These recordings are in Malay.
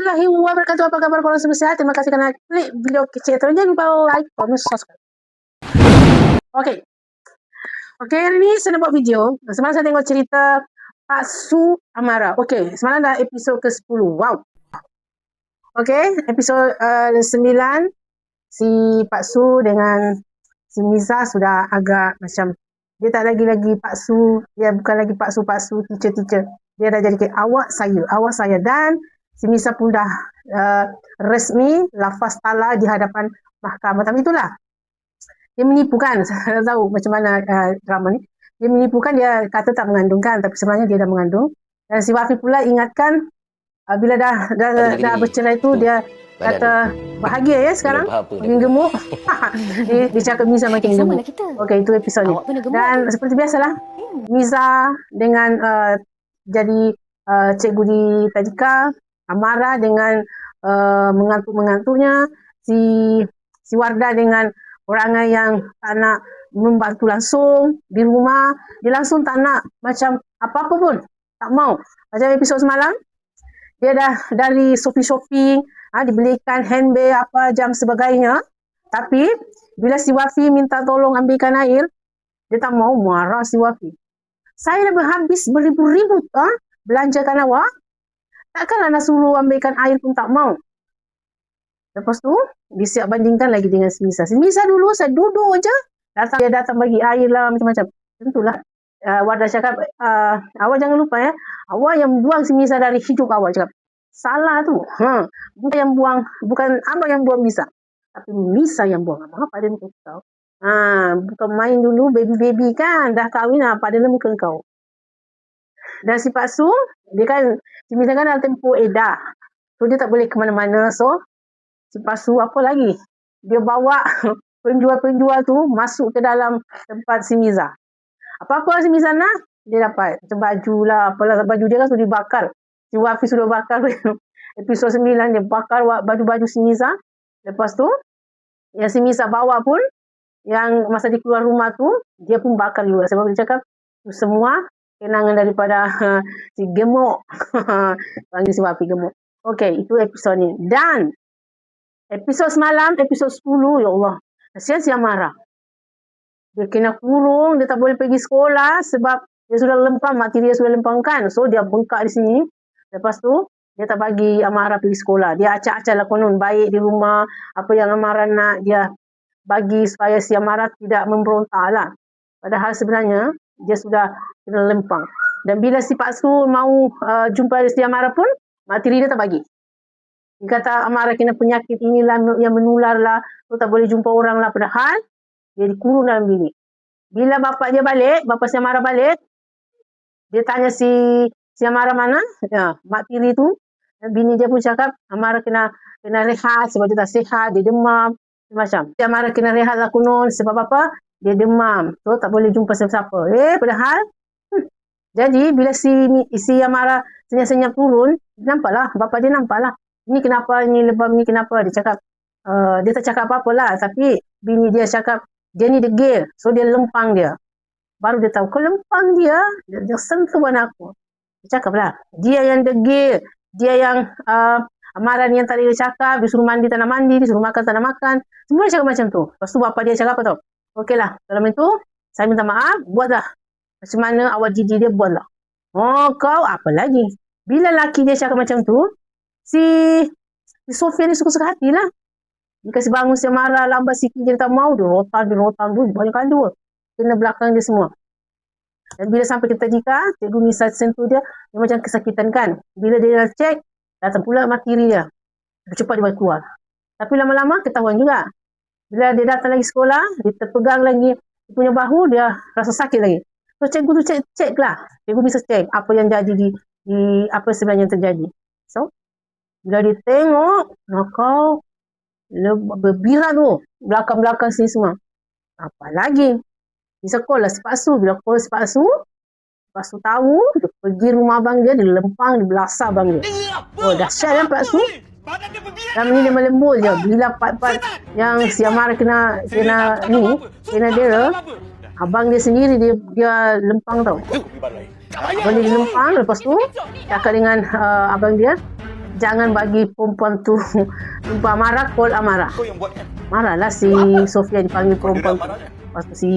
Warahmatullahi wabarakatuh. Apa kabar korang semua sihat? Terima kasih kerana klik video kecil itu. Jangan lupa like, comment, subscribe. Okay, hari ni saya nak buat video. Semalam saya tengok cerita Pak Su Amara. Okay, semalam dah episod ke-10. Wow. Okay, episod 9. Si Pak Su dengan si Miza sudah agak macam, dia tak lagi Pak Su. Dia bukan lagi Pak Su, teacher. Dia dah jadi awak saya. Dan si Miza pun dah resmi lafaz talak di hadapan mahkamah. Tapi itulah, dia menipu kan. Saya tahu macam mana drama ni. Dia menipu kan, dia kata tak mengandung kan, tapi sebenarnya dia dah mengandung. Dan si Wafi pula ingatkan, bila dah bercerai tu, dia kata bahagia ya sekarang, makin gemuk. dia cakap Miza makin gemuk. Okey, itu episod ni. Dan seperti biasalah, Miza dengan jadi cikgu di tadika, Amara dengan mengantuk-mengantuknya, si Wardah dengan orang yang tak nak membantu langsung di rumah, dia langsung tak nak macam apa-apa pun, tak mau. Macam episod semalam, dia dah dari shopping, dibelikan handbag apa jam sebagainya, tapi bila si Wafi minta tolong ambilkan air, dia tak mau. Marah si Wafi. Saya dah habis beribu-ribu belanjakan awak, takkanlah nak suruh ambilkan air pun tak mau. Lepas tu, disiap bandingkan lagi dengan si Miza. Si Miza dulu, saya duduk je, dia datang bagi air lah, macam-macam. Tentulah. Wardah cakap, awak jangan lupa ya, awak yang buang si Miza dari hidup awak. Cakap, salah tu. Bukan abang yang buang Miza, tapi Miza yang buang abang. Apa dia muka kau? Bukan main dulu, baby-baby kan. Dah kahwin, apa dia muka kau? Dan si Pak Su, dia kan, si Miza kan dalam tempoh edah. So, dia tak boleh ke mana-mana. So, si Pak Su apa lagi? Dia bawa penjual-penjual tu masuk ke dalam tempat si Miza. Apa-apa si Miza nak, dia dapat. Macam baju lah, apalah. Baju dia kan sudah dibakar. Si Wafi sudah bakar. Episod 9, dia bakar baju-baju si Miza. Lepas tu, yang si Miza bawa pun, yang masa dia keluar rumah tu, dia pun bakar juga. Sebab dia cakap, semua kenangan daripada si gemuk. Panggil si Wafi gemuk. Okey, itu episod ni. Dan episod semalam, episod 10, ya Allah. Kasihan si Amara. Dia kena kurung, dia tak boleh pergi sekolah sebab dia sudah lempang, mati dia sudah lempangkan. So, dia bengkak di sini. Lepas tu, dia tak bagi Amara pergi sekolah. Dia acak-acak lah konon, baik di rumah. Apa yang Amara nak, dia bagi supaya si Amara tidak memberontak lah. Padahal sebenarnya, dia sudah kena lempang. Dan bila si Pak Su mau jumpa si Amara pun, mak tiri dia tak bagi. Dia kata Amara kena penyakit inilah yang menular lah, tu tak boleh jumpa orang lah. Padahal dia dikurung dalam bilik. Bila bapak dia balik, bapak si Amara balik, dia tanya si Amara mana? Ya, mak tiri tu, bini dia pun cakap Amara kena rehat sebab dia tak sihat, dia demam, macam. Si Amara kena rehat lah konon sebab apa? Dia demam, so tak boleh jumpa siapa-siapa. Padahal jadi bila si Amara senyap-senyap turun, nampaklah, bapak dia nampaklah. Ini kenapa, ini lebam, ini kenapa. Dia cakap, dia tak cakap apa-apa lah. Tapi bini dia cakap, dia ni degil. So dia lempang dia. Baru dia tahu, kau lempang dia sentuh anak aku. Dia cakap lah, dia yang degil. Dia yang Amara ni yang tadi dia cakap, dia suruh mandi tak nak mandi, dia suruh makan tak nak makan. Semua dia cakap macam tu. Lepas tu bapak dia cakap apa tau? Okeylah, dalam itu, saya minta maaf, buatlah. Macam mana awak didik dia, buatlah. Oh, kau apa lagi? Bila laki dia cakap macam tu, si Sofia ni suka-suka hati lah. Dia kasi bangun si Amara, lambat sikit, dia tak mau, dia rotan tu, banyak kali dua. Kena belakang dia semua. Dan bila sampai ke tadika, cikgu Nisa sentuh dia macam kesakitan kan. Bila dia dah cek, datang pula mak tiri dia. Cepat dia balik keluar. Tapi lama-lama ketahuan juga. Bila dia datang lagi sekolah, dia terpegang lagi, dia punya bahu, dia rasa sakit lagi. So cikgu tu cek lah. Cikgu bisa cek apa yang jadi di apa sebenarnya yang terjadi. So, bila dia tengok, kau berbirat tu, belakang-belakang sini semua. Apa lagi? Bisa call lah si Pak Su. Bila call si Pak Su tahu, dia pergi rumah abang dia lempang, dia belasah abang dia. Oh, dahsyat kan Pak Su? Dan ni dia melembut je. Bila part-part yang si Amara kena dia, abang dia sendiri dia lempang tau. Abang dia lempang, lepas tu cakap dengan abang dia jangan bagi perempuan tu jumpa Amara, call Amara. Marahlah si Sofia dipanggil perempuan tu. Lepas tu si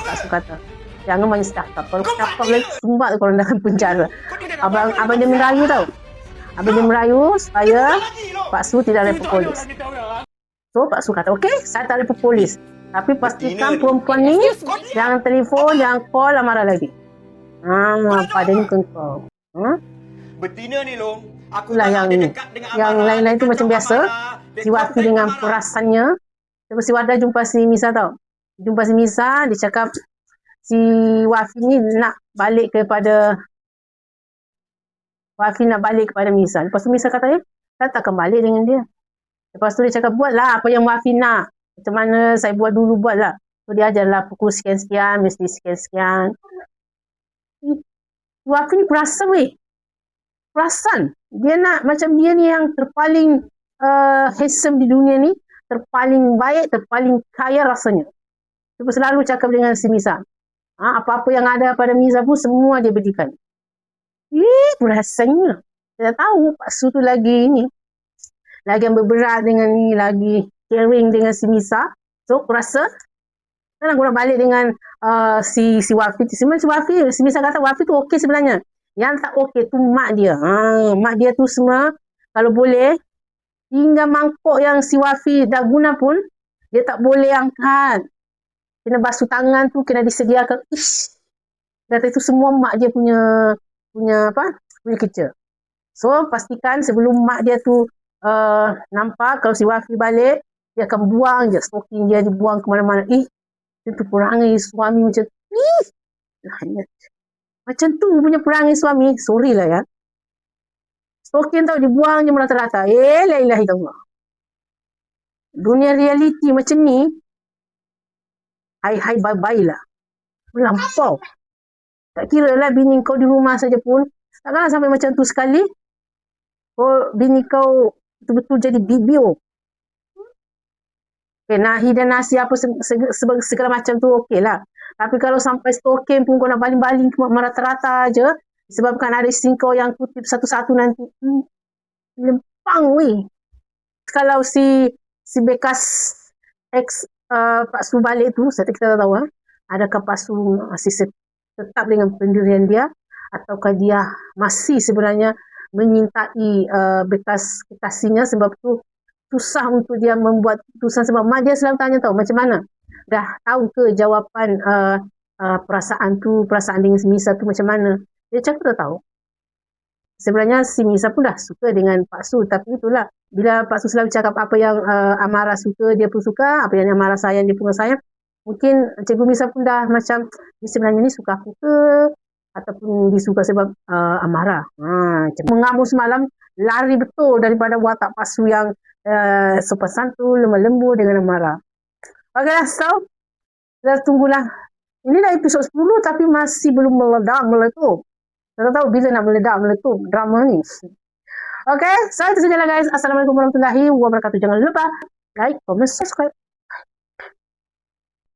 Pak Su kata, jangan banyak cakap. Kalau cakap lagi sumbat kalau dalam penjara. Abang dia merayu tau. Abang dia merayu supaya Pak Su tidak lapor polis. So Pak Su kata, okey, saya tak lapor polis. Tapi pastikan perempuan ni jangan telefon, jangan call Amara lagi. Pada ni kengkau. Betina ni Long, aku itulah tak yang lain-lain tu macam biasa. Si Wafi dengan perasannya. Lepas si Wardah jumpa si Misa tau. Jumpa si Misa, dia cakap si Wafi ni nak balik kepada Misa. Lepas tu Misa kata, saya takkan balik dengan dia. Lepas tu dia cakap, buatlah apa yang Wafi nak. Macam mana saya buat dulu, buatlah. So dia ajarlah pukul sekian-sekian, mesti sekian-sekian. Wafi ni perasan weh. Perasan. Dia nak macam dia ni yang terpaling handsome di dunia ni. Terpaling baik, terpaling kaya rasanya. Dia selalu cakap dengan si Misa. Apa-apa yang ada pada Misa pun semua dia berikan. Perasannya. Saya tahu Pak Su tu lagi ni. Lagi yang berberat dengan ni. Lagi caring dengan si Misa. So, aku rasa kan aku nak balik dengan si Wafi. Sebenarnya si Misa kata Wafi tu okey sebenarnya. Yang tak okey tu mak dia. Mak dia tu semua kalau boleh hingga mangkuk yang si Wafi dah guna pun dia tak boleh angkat. Kena basuh tangan tu kena disediakan. Kata itu semua mak dia punya kerja. So pastikan sebelum mak dia tu nampak kalau si Wafi balik, dia akan buang je stoking dia, dibuang ke mana-mana. Itu perangai suami macam macam tu punya perangai suami. Sorry lah ya. Stokin tau dibuang je merata-rata. La ilaha illallah. Dunia realiti macam ni. Hai bye-bye lah. Melampau. Tak kira lah bini kau di rumah saja pun. Takkanlah sampai macam tu sekali. Bini kau betul-betul jadi bibio. Nahi dan nasi apa segala macam tu okey lah. Tapi kalau sampai stokin pun kau nak baling-baling merata-rata je. Sebabkan ada isteri kau yang kutip satu-satu nanti. Lempang weh. Kalau si bekas ex Pak Su balik tu, kita tak tahu adakah Pak Su masih tetap dengan pendirian dia ataukah dia masih sebenarnya menyintai bekas kekasihnya. Sebab tu susah untuk dia membuat keputusan sebab mak dia selalu tanya tahu macam mana. Dah tahu ke jawapan perasaan dengan si Misa tu macam mana? Dia cakap tak tahu. Sebenarnya si Misa pun dah suka dengan Pak Su. Tapi itulah. Bila Pak Su selalu cakap apa yang Amara suka, dia pun suka. Apa yang Amara sayang, dia pun sayang. Mungkin Cikgu Misa pun dah macam, sebenarnya ni suka aku ke? Ataupun disuka sebab Amara. Mengamuk semalam, lari betul daripada watak Pak Su yang sopan santun, lemah lembut dengan Amara. Okeylah, so kita tunggulah. Ini dah episod 10 tapi masih belum meledak-meletup. Saya tak tahu bila nak meledak-meletup drama ni. Okay, so itu sajalah guys. Assalamualaikum warahmatullahi wabarakatuh. Jangan lupa like, comment, subscribe.